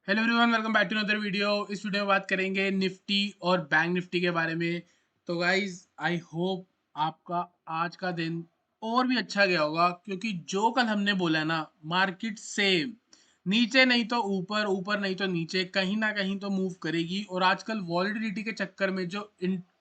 Hello everyone, welcome back to another video. इस video में बात करेंगे निफ्टी और बैंक निफ्टी के बारे में। तो गाइज आई होप आपका आज का दिन और भी अच्छा गया होगा, क्योंकि जो कल हमने बोला ना, मार्केट सेम नीचे नहीं तो ऊपर, ऊपर नहीं तो नीचे, कहीं ना कहीं तो मूव करेगी। और आजकल वॉलिटिलिटी के चक्कर में जो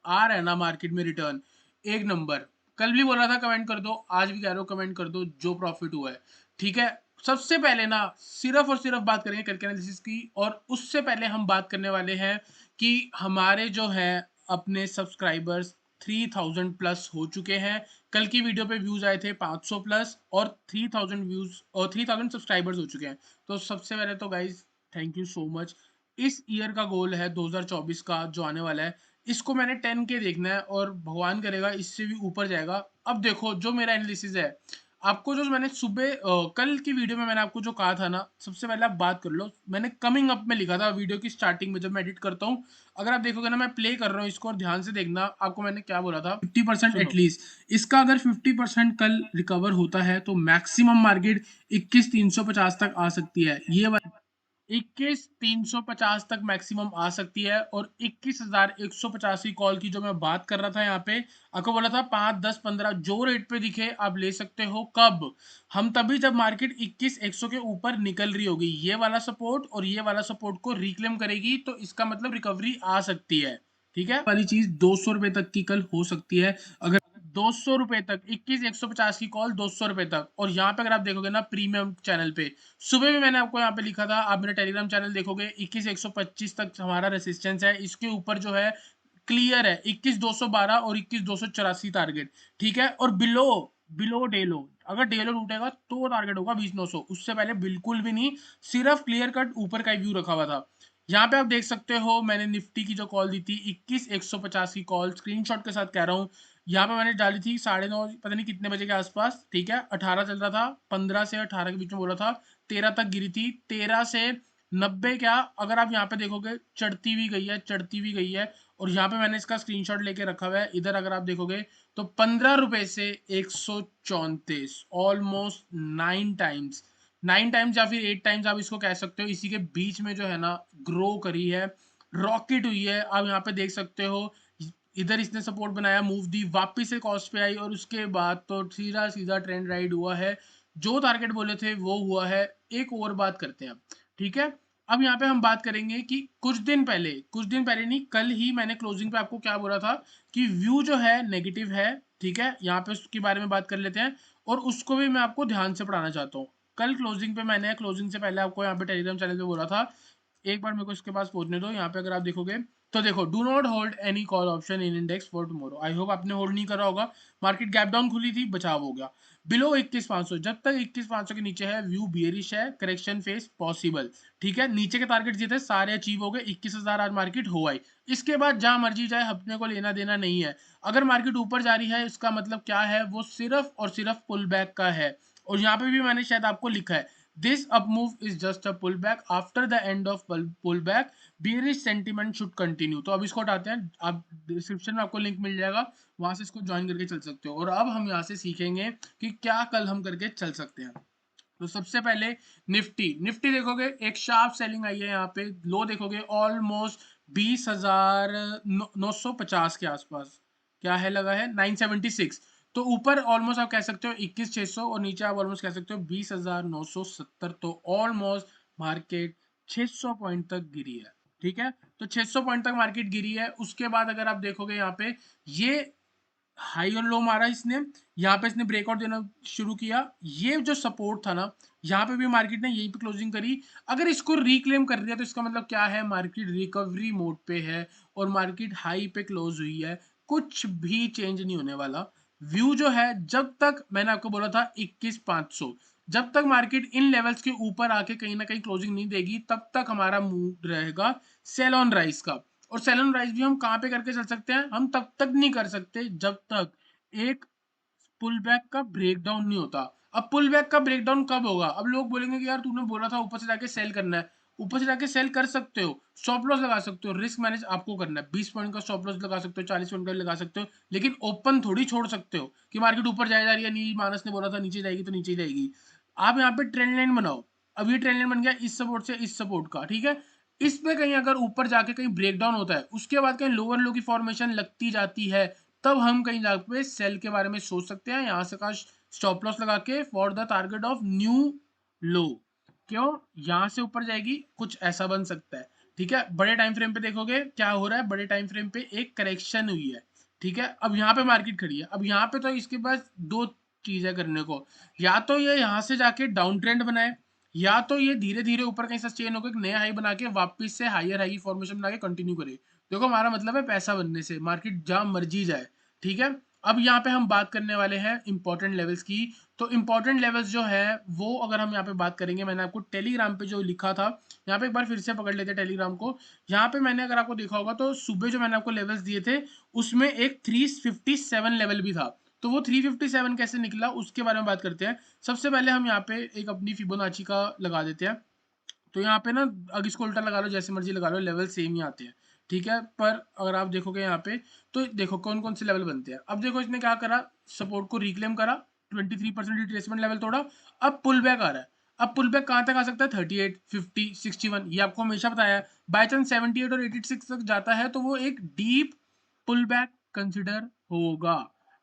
आ रहा है ना मार्केट में रिटर्न, एक नंबर। कल भी बोला था कमेंट कर दो, आज भी कह रहे हो कमेंट कर दो जो प्रॉफिट हुआ है। ठीक है, सबसे पहले ना सिर्फ और सिर्फ बात करेंगे करके एनालिसिस की, और उससे पहले हम बात करने वाले हैं कि हमारे जो है अपने सब्सक्राइबर्स 3000 प्लस हो चुके हैं। कल की वीडियो पे व्यूज आए थे 500 प्लस, और 3000 व्यूज और 3000 सब्सक्राइबर्स हो चुके हैं। तो सबसे पहले तो guys thank you so much. इस ईयर का गोल है 2024 का जो आने वाला है, इसको मैंने 10K देखना है, और भगवान करेगा इससे भी ऊपर जाएगा। अब देखो जो मेरा एनालिसिस है, आपको जो मैंने सुबह कल की वीडियो में मैंने आपको जो कहा था ना, सबसे पहले आप बात कर लो। मैंने कमिंग अप में लिखा था वीडियो की स्टार्टिंग में जब मैं एडिट करता हूँ। अगर आप देखोगे ना, मैं प्ले कर रहा हूँ इसको और ध्यान से देखना, आपको मैंने क्या बोला था। 50% एटलीस्ट, इसका अगर 50% कल रिकवर होता है तो मैक्सिमम मार्केट 21,350 तक आ सकती है। ये 21,350 तक मैक्सिमम आ सकती है। और 21,150 की कॉल की जो मैं बात कर रहा था यहाँ पे, आपको बोला था 5, 10, 15 जो रेट पे दिखे आप ले सकते हो। कब? हम तभी जब मार्केट 21,100 के ऊपर निकल रही होगी, ये वाला सपोर्ट और ये वाला सपोर्ट को रिक्लेम करेगी, तो इसका मतलब रिकवरी आ सकती है। ठीक है, वाली चीज 200 रुपए तक की कल हो सकती है। अगर 200 रुपए तक, 21,150 की कॉल 200 रुपए तक। और यहाँ पे अगर आप देखोगे ना प्रीमियम चैनल पे, सुबह में मैंने आपको यहाँ पे लिखा था, आप मेरा टेलीग्राम चैनल देखोगे, 21,125 तक हमारा रेसिस्टेंस है। इसके ऊपर जो है क्लियर है 21,212 और 21,284 टारगेट। ठीक है, और बिलो बिलो डेलो, अगर डेलो टूटेगा तो टारगेट होगा 20,900, उससे पहले बिल्कुल भी नहीं। सिर्फ क्लियर कट ऊपर का व्यू रखा हुआ था। यहाँ पे आप देख सकते हो मैंने निफ्टी की जो कॉल दी थी 21,150 की कॉल, स्क्रीनशॉट के साथ कह रहा हूँ। यहाँ पे मैंने डाली थी 9:30, पता नहीं कितने बजे के आसपास। ठीक है, 18 चल रहा था, 15 से 18 के बीच में बोला था। 13 तक गिरी थी, 13 से 90 क्या, अगर आप यहाँ पे देखोगे चढ़ती भी गई है, चढ़ती भी गई है। और यहाँ पे मैंने इसका स्क्रीनशॉट लेके रखा हुआ है। इधर अगर आप देखोगे तो 15 रुपए से 134, ऑलमोस्ट 9 टाइम्स, 9 टाइम्स या फिर 8 टाइम्स आप इसको कह सकते हो। इसी के बीच में जो है ना ग्रो करी है, रॉकेट हुई है। आप यहाँ पे देख सकते हो, इधर इसने सपोर्ट बनाया, मूव दी, वापिस से कॉस्ट पे आई, और उसके बाद तो सीधा सीधा ट्रेंड राइड हुआ है। जो टारगेट बोले थे वो हुआ है। एक और बात करते हैं अब। ठीक है, अब यहाँ पे हम बात करेंगे कि कुछ दिन पहले नहीं, कल ही मैंने क्लोजिंग पे आपको क्या बोला था कि व्यू जो है नेगेटिव है। ठीक है, यहाँ पे उसके बारे में बात कर लेते हैं, और उसको भी मैं आपको ध्यान से पढ़ाना चाहता हूँ। कल क्लोजिंग पे मैंने क्लोजिंग से पहले आपको यहाँ पे टेलीग्राम चैनल पे बोला था, एक बार मेरे को इसके पास पहुंचने दो। यहाँ पे अगर आप देखोगे तो देखो, do not hold any call option in index for tomorrow. I hope आपने होल्ड नहीं करा होगा। मार्केट गैप डाउन खुली थी, बचाव हो गया। बिलो 21,500, जब तक 21,500 के नीचे है व्यू बियरिश है, करेक्शन फेस पॉसिबल। ठीक है, नीचे के टारगेट जो थे सारे अचीव हो गए, 21,000 आज मार्केट हो आई। इसके बाद जहां मर्जी जाए, अपने को लेना देना नहीं है। अगर मार्केट ऊपर जा रही है, इसका मतलब क्या है, वो सिर्फ और सिर्फ पुल बैक का है। और यहाँ पे भी मैंने शायद आपको लिखा है, this up move is just a pull back after the end of pull back, bearish sentiment should continue. तो अब इसको हटाते हैं, आप डिस्क्रिप्शन में आपको लिंक मिल जाएगा, वहां से इसको ज्वाइन करके चल सकते हो। और अब हम यहाँ से सीखेंगे कि क्या कल हम करके चल सकते हैं। तो सबसे पहले निफ्टी निफ्टी देखोगे, एक शार्प सेलिंग आई है। यहाँ पे लो देखोगे ऑलमोस्ट 20,950 के आसपास, क्या है लगा है 976। तो ऊपर ऑलमोस्ट आप कह सकते हो 21,600, और नीचे आप ऑलमोस्ट कह सकते हो 20,970। तो ऑलमोस्ट मार्केट 600 पॉइंट तक गिरी है। ठीक है, तो 600 पॉइंट तक मार्केट गिरी है। उसके बाद अगर आप देखोगे यहाँ पे, ये हाई और लो मारा इसने, यहाँ पे इसने ब्रेकआउट देना शुरू किया। ये जो सपोर्ट था ना, यहाँ पे भी मार्केट ने यहीं पे क्लोजिंग करी। अगर इसको रिक्लेम कर दिया तो इसका मतलब क्या है, मार्केट रिकवरी मोड पे है, और मार्केट हाई पे क्लोज हुई है। कुछ भी चेंज नहीं होने वाला। व्यू जो है, जब तक मैंने आपको बोला था 21,500, जब तक मार्केट इन लेवल्स के ऊपर आके कहीं ना कहीं क्लोजिंग नहीं देगी, तब तक हमारा मूड रहेगा सेल ऑन राइज का। और सेल ऑन राइज भी हम कहाँ पे करके चल सकते हैं, हम तब तक नहीं कर सकते जब तक एक पुल बैक का ब्रेकडाउन नहीं होता। अब पुल बैक का ब्रेकडाउन कब होगा? अब लोग बोलेंगे कि यार तूने बोला था ऊपर से जाके सेल करना है। ऊपर से जाके सेल कर सकते हो, स्टॉप लॉस लगा सकते हो, रिस्क मैनेज आपको करना है। 20 पॉइंट का स्टॉप लॉस लगा सकते हो, 40 पॉइंट का लगा सकते हो, लेकिन ओपन थोड़ी छोड़ सकते हो कि मार्केट ऊपर जाए जा रही है, नहीं मानस ने बोला था नीचे जाएगी तो नीचे जाएगी। आप यहाँ पे ट्रेंड लाइन बनाओ। अब ये ट्रेंड लाइन बन गया इस सपोर्ट से इस सपोर्ट का, ठीक है। इस पे कहीं अगर ऊपर जाके कहीं ब्रेकडाउन होता है, उसके बाद कहीं लोअर लो की फॉर्मेशन लगती जाती है, तब हम कहीं जाके पे सेल के बारे में सोच सकते हैं। यहाँ से का स्टॉप लॉस लगा के for the target of new low. क्यों? यहाँ से ऊपर जाएगी, कुछ ऐसा बन सकता है, ठीक है। बड़े टाइम फ्रेम पे देखोगे क्या हो रहा है, बड़े टाइम फ्रेम पे एक करेक्शन हुई है, ठीक है। अब यहाँ पे मार्केट खड़ी है, अब यहाँ पे तो इसके पास दो चीजें करने को, या तो ये यहाँ से जाके डाउन ट्रेंड बनाए, या तो ये धीरे धीरे ऊपर कहीं सस्टेन होकर एक नया हाई बना के वापस से हायर हाई फॉर्मेशन बना के कंटिन्यू करे। देखो हमारा मतलब है पैसा बनने से, मार्केट जहां मर्जी जाए, ठीक है। अब यहाँ पे हम बात करने वाले हैं इंपॉर्टेंट लेवल्स की। तो इंपॉर्टेंट लेवल्स जो है वो अगर हम यहाँ पे बात करेंगे, मैंने आपको टेलीग्राम पे जो लिखा था, यहाँ पे एक बार फिर से पकड़ लेते हैं टेलीग्राम को। यहाँ पे मैंने अगर आपको देखा होगा तो सुबह जो मैंने आपको लेवल्स दिए थे, उसमें एक 357 लेवल भी था। तो वो 357 कैसे निकला उसके बारे में बात करते हैं। सबसे पहले हम यहाँ पे एक अपनी फिबोनाची का लगा देते हैं। तो यहाँ पे ना, अब इसको उल्टा लगा लो, जैसे मर्जी लगा लो, लेवल सेम ही आते हैं, ठीक है। पर अगर आप देखोगे यहाँ पे, तो देखो कौन कौन से लेवल बनते हैं। अब देखो इसने क्या करा, सपोर्ट को रिक्लेम करा, 23% रिट्रेसमेंट लेवल तोड़ा, अब पुल बैक आ रहा है। अब पुल बैक कहाँ तक आ सकता है, 38, 50, 61, ये आपको हमेशा बताया है। बाई चांस 78 और 86 तक जाता है तो वो एक डीप पुल बैक कंसिडर होगा,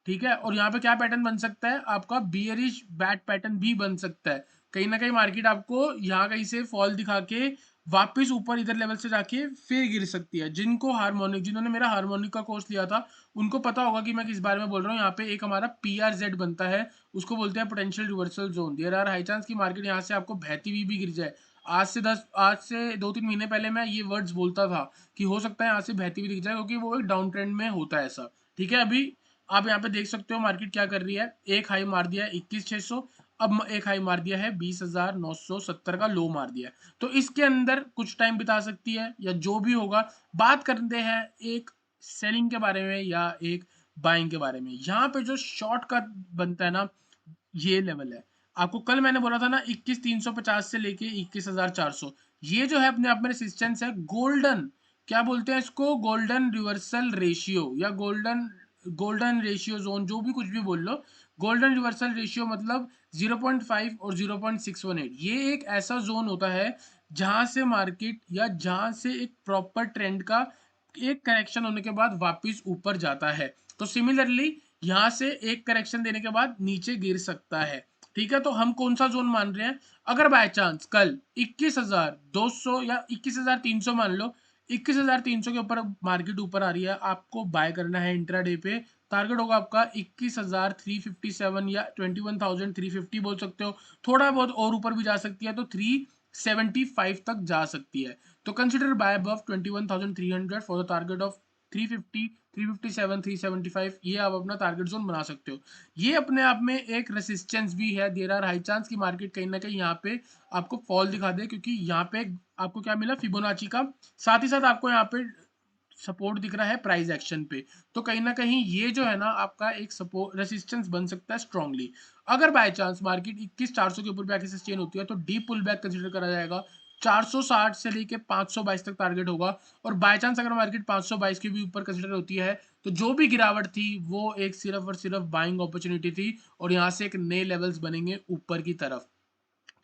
ठीक है। और यहाँ पे क्या पैटर्न बन सकता है आपका, बियरिश बैट पैटर्न भी बन सकता है। कहीं ना कहीं मार्केट आपको यहाँ कहीं से फॉल दिखा के वापस ऊपर इधर लेवल से जाके फिर गिर सकती है। जिनको हार्मोनिक, जिन्होंने मेरा हार्मोनिक का कोर्स लिया था, उनको पता होगा कि मैं किस बारे में बोल रहा हूँ। यहाँ पे एक हमारा PRZ बनता है, उसको बोलते हैं potential reversal zone. There are high chance की मार्केट यहाँ से आपको बहती हुई भी गिर जाए। आज से 2-3 महीने पहले मैं ये वर्ड्स बोलता था कि हो सकता है यहाँ से बहती हुई दिख जाए, क्योंकि वो एक डाउन ट्रेंड में होता है ऐसा, ठीक है। अभी आप यहाँ पे देख सकते हो मार्केट क्या कर रही है, एक हाई मार दिया है 21,600, अब एक हाई मार दिया है 20,970 का लो मार दिया है। तो इसके अंदर कुछ टाइम बिता सकती है या जो भी होगा। बात करते हैं एक सेलिंग के बारे में या एक बाइंग के बारे में। यहाँ पे जो शॉर्ट का बनता है ना, ये लेवल है। आपको कल मैंने बोला था ना 21,350 से लेके 21,400, ये जो है अपने आप में रेसिस्टेंस है। गोल्डन, क्या बोलते हैं इसको, गोल्डन रिवर्सल रेशियो या गोल्डन गोल्डन रेशियो जोन, जो भी कुछ भी बोल लो। गोल्डन रिवर्सल रेशियो मतलब 0.5 और 0.618, ये एक ऐसा जोन होता है जहां से मार्केट या जहां से एक प्रॉपर ट्रेंड का एक करेक्शन होने के बाद वापस ऊपर जाता है। तो सिमिलरली यहाँ से एक करेक्शन देने के बाद नीचे गिर सकता है, ठीक है। तो हम कौन सा जोन मान रहे हैं, अगर बाय चांस कल 21,200 या 21,300 मान लो, 21,300 के ऊपर मार्केट ऊपर आ रही है, आपको बाय करना है इंट्राडे पे। टारगेट होगा आपका 21,357 या 21,350 बोल सकते हो। थोड़ा बहुत और ऊपर भी जा सकती है, तो 375 तक जा सकती है। तो consider buy above 21,300 for the target of 350, 357, 375, ये आप अपना टारगेट जोन बना सकते हो। ये अपने आप में एक रेसिस्टेंस भी है। देयर आर हाई चांस की मार्केट कहीं ना कहीं यहाँ पे आपको फॉल दिखा दे, क्योंकि यहाँ पे आपको क्या मिला, फिबोनाची का। साथ ही साथ आपको यहाँ पे सपोर्ट दिख रहा है प्राइस एक्शन पे। तो कहीं ना कहीं ये जो है ना आपका एक सपोर्ट रेसिस्टेंस बन सकता है स्ट्रांगली। अगर बाय चांस मार्केट 21,400 के ऊपर भी आके सस्टेन होती है, तो डीप पुल बैक कंसिडर करा जाएगा। 460 से लेके 522 तक टारगेट होगा। और बाय चांस अगर मार्केट 522 के भी ऊपर कंसिडर होती है, तो जो भी गिरावट थी वो एक सिर्फ और सिर्फ बाइंग अपॉर्चुनिटी थी, और यहाँ से एक नए लेवल्स बनेंगे ऊपर की तरफ,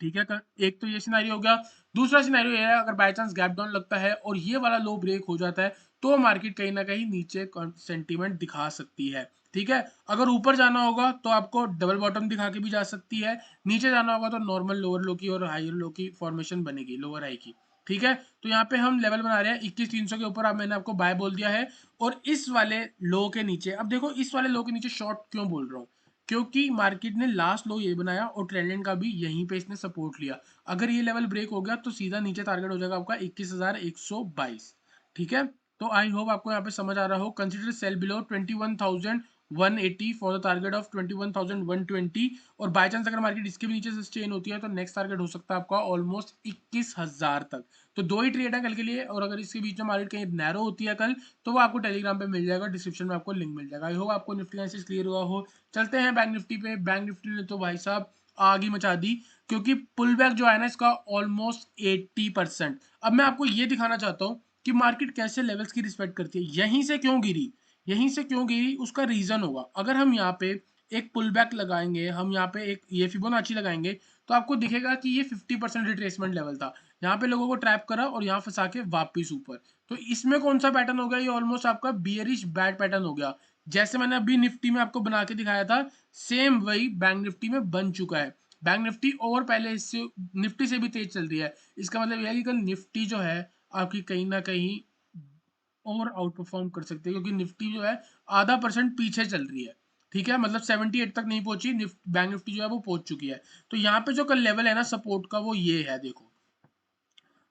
ठीक है। एक तो ये सिनेरियो हो गया। दूसरा सिनेरियो ये है, अगर बाय चांस गैप डाउन लगता है और ये वाला लो ब्रेक हो जाता है, तो मार्केट कहीं ना कहीं नीचे सेंटीमेंट दिखा सकती है, ठीक है। अगर ऊपर जाना होगा तो आपको डबल बॉटम दिखा के भी जा सकती है, नीचे जाना होगा तो नॉर्मल लोअर लो की और हायर लो की फॉर्मेशन बनेगी, लोअर हाई की, ठीक है। तो यहाँ पे हम लेवल बना रहे हैं 21,300 के ऊपर, अब मैंने आपको बाय बोल दिया है। और इस वाले लो के नीचे, अब देखो इस वाले लो के नीचे शॉर्ट क्यों बोल रहा हूँ, क्योंकि मार्केट ने लास्ट लो ये बनाया और ट्रेंड लाइन का भी यहीं पे इसने सपोर्ट लिया। अगर ये लेवल ब्रेक हो गया तो सीधा नीचे टारगेट हो जाएगा आपका 21,122, ठीक है। तो आई होप आपको यहाँ पे समझ आ रहा हो। Consider cell below 21,180 for the target of 21,120। और बाय चांस अगर मार्केट इसके भी नीचे सस्टेन होती है, तो नेक्स्ट टारगेट हो सकता है आपका ऑलमोस्ट 21,000 तक। तो दो ही ट्रेड है कल के लिए, और अगर इसके बीच में मार्केट कहीं नैरो होती है कल, तो वो आपको टेलीग्राम पे मिल जाएगा, डिस्क्रिप्शन में आपको लिंक मिल जाएगा। आई होप आपको निफ्टी एनालिसिस क्लियर हुआ हो। चलते हैं बैंक निफ्टी पे। बैंक निफ्टी ने तो भाई साहब आग ही मचा दी, क्योंकि पुल बैक जो है ना इसका ऑलमोस्ट 80%। अब मैं आपको ये दिखाना चाहता हूँ कि मार्केट कैसे लेवल्स की रिस्पेक्ट करती है। यहीं से क्यों गिरी, यहीं से क्यों गिरी, उसका रीजन होगा। अगर हम यहाँ पे एक पुल बैक लगाएंगे, हम यहाँ पे एक ये फिबोनाची लगाएंगे, तो आपको दिखेगा कि ये 50% रिट्रेसमेंट लेवल था। यहाँ पे लोगों को ट्रैप करा और यहाँ फंसा के वापस ऊपर। तो इसमें कौन सा पैटर्न हो गया, ये ऑलमोस्ट आपका बियरिश बैड पैटर्न हो गया। जैसे मैंने अभी निफ्टी में आपको बना के दिखाया था, सेम वही बैंक निफ्टी में बन चुका है। बैंक निफ्टी और पहले इससे निफ्टी से भी तेज चल रही है। इसका मतलब यह है कि कल निफ्टी जो है आपकी कहीं ना कहीं और आउट परफॉर्म कर सकते हैं, क्योंकि निफ्टी जो है आधा परसेंट पीछे चल रही है। ठीक है, मतलब 78 तक नहीं पहुंची, बैंक निफ्टी जो है वो पहुंच चुकी है। तो यहाँ पे जो कल लेवल है ना सपोर्ट का, वो ये है देखो,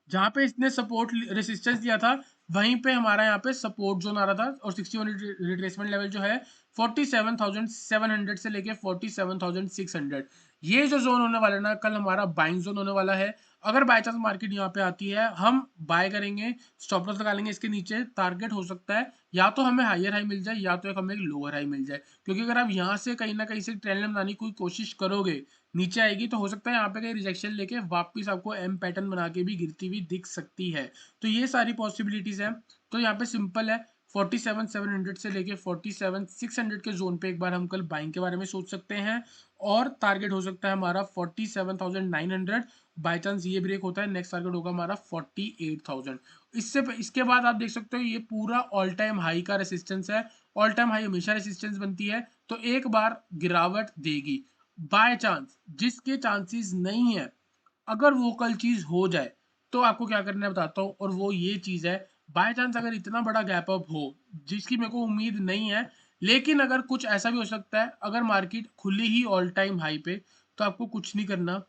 जहाँ पे इसने सपोर्ट रेसिस्टेंस दिया था, वहीं पे हमारा यहाँ पे सपोर्ट जोन आ रहा था। और 61 रिट्रेसमेंट लेवल जो है 47,700 से लेके 47,600, ये जो जोन होने वाला है ना कल हमारा बाइंग जोन होने वाला है। अगर बाय चांस मार्केट यहाँ पे आती है, हम बाय करेंगे, स्टॉप लॉस लगा लेंगे। इसके नीचे टारगेट हो सकता है या तो हमें हायर हाई मिल जाए या तो एक हमें एक लोअर हाई मिल जाए, क्योंकि अगर आप यहाँ से कहीं ना कहीं से ट्रेंड लाइन बनाने की कोशिश करोगे, नीचे आएगी तो हो सकता है यहाँ पे कहीं रिजेक्शन लेके वापस आपको एम पैटर्न बना के भी गिरती हुई दिख सकती है। तो ये सारी पॉसिबिलिटीज है। तो यहाँ पे सिंपल है, 47,700 से लेके 47,600 के जोन पे एक बार हम कल बाइंग के बारे में सोच सकते हैं। और टारगेट हो सकता है हमारा 47,900। बाय चांस ये ब्रेक होता है, नेक्स्ट टारगेट होगा हमारा 48,000। इसके बाद आप देख सकते हो ये पूरा ऑल टाइम हाई का रेसिस्टेंस है। ऑल टाइम हाई हमेशा रेसिस्टेंस बनती है, तो एक बार गिरावट देगी। बाय चांस जिसके चांसेस नहीं है, अगर वो कल चीज हो जाए, तो आपको क्या करना है बताता हूँ। और वो ये चीज है, बाय चांस अगर इतना बड़ा गैप अप हो, जिसकी मेरे को उम्मीद नहीं है, लेकिन अगर कुछ ऐसा भी हो सकता है, अगर मार्केट खुली ही ऑल टाइम हाई पे, तो आपको कुछ नहीं करना।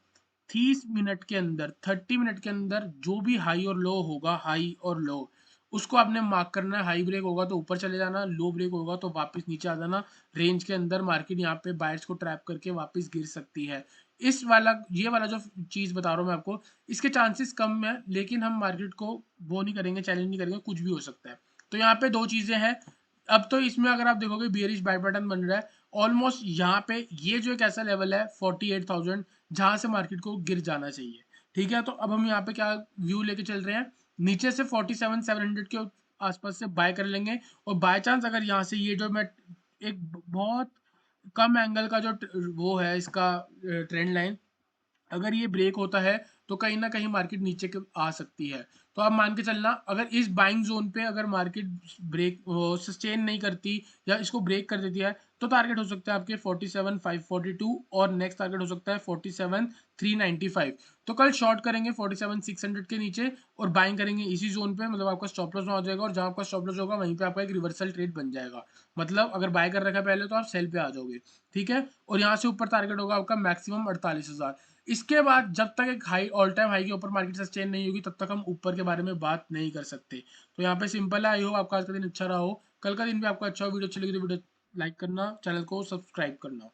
30 मिनट के अंदर, 30 मिनट के अंदर जो भी हाई और लो होगा, हाई और लो, उसको आपने मार्क करना है। हाई ब्रेक होगा तो ऊपर चले जाना, लो ब्रेक होगा तो वापस नीचे आ जाना। रेंज के अंदर मार्केट यहाँ पे बायर्स को ट्रैप करके वापस गिर सकती है। इस वाला ये वाला जो चीज बता रहा हूँ मैं आपको, इसके चांसेस कम है, लेकिन हम मार्केट को वो नहीं करेंगे, चैलेंज नहीं करेंगे, कुछ भी हो सकता है। तो यहाँ पे दो चीजें हैं। अब तो इसमें अगर आप देखोगे बियरिश बाय पैटर्न बन रहा है ऑलमोस्ट यहाँ पे। ये जो एक ऐसा लेवल है 48,000, जहां से मार्केट को गिर जाना चाहिए। ठीक है, तो अब हम यहाँ पे क्या व्यू लेके चल रहे हैं, नीचे से 47,700 के आसपास से बाय कर लेंगे। और बाय चांस अगर यहाँ से ये जो मैं एक बहुत कम एंगल का जो वो है इसका ट्रेंड लाइन, अगर ये ब्रेक होता है, तो कहीं ना कहीं मार्केट नीचे के आ सकती है। तो आप मान के चलना, अगर इस बाइंग जोन पे अगर मार्केट ब्रेक सस्टेन नहीं करती या इसको ब्रेक कर देती है, तो टारगेट हो सकता है आपके 47,542 और नेक्स्ट टारगेट हो सकता है 47,395। तो कल शॉर्ट करेंगे 47,600 के नीचे और बाइंग करेंगे इसी जोन पे, मतलब आपका स्टॉप लॉस में आ जाएगा, और जहां आपका स्टॉप लॉस होगा वहीं पे आपका एक रिवर्सल ट्रेड बन जाएगा। मतलब अगर बाय कर रखा है पहले, तो आप सेल पे आ जाओगे। ठीक है, और यहाँ से ऊपर टारगेट होगा आपका मैक्सिमम 48,000। इसके बाद जब तक एक हाई ऑल टाइम हाई के ऊपर मार्केट सस्टेन नहीं होगी, तब तक हम ऊपर के बारे में बात नहीं कर सकते। तो यहाँ पे सिंपल है। आई होप आपका आज का दिन अच्छा रहा हो, कल का दिन भी आपका अच्छा हो। वीडियो अच्छी लगी तो वीडियो लाइक करना, चैनल को सब्सक्राइब करना।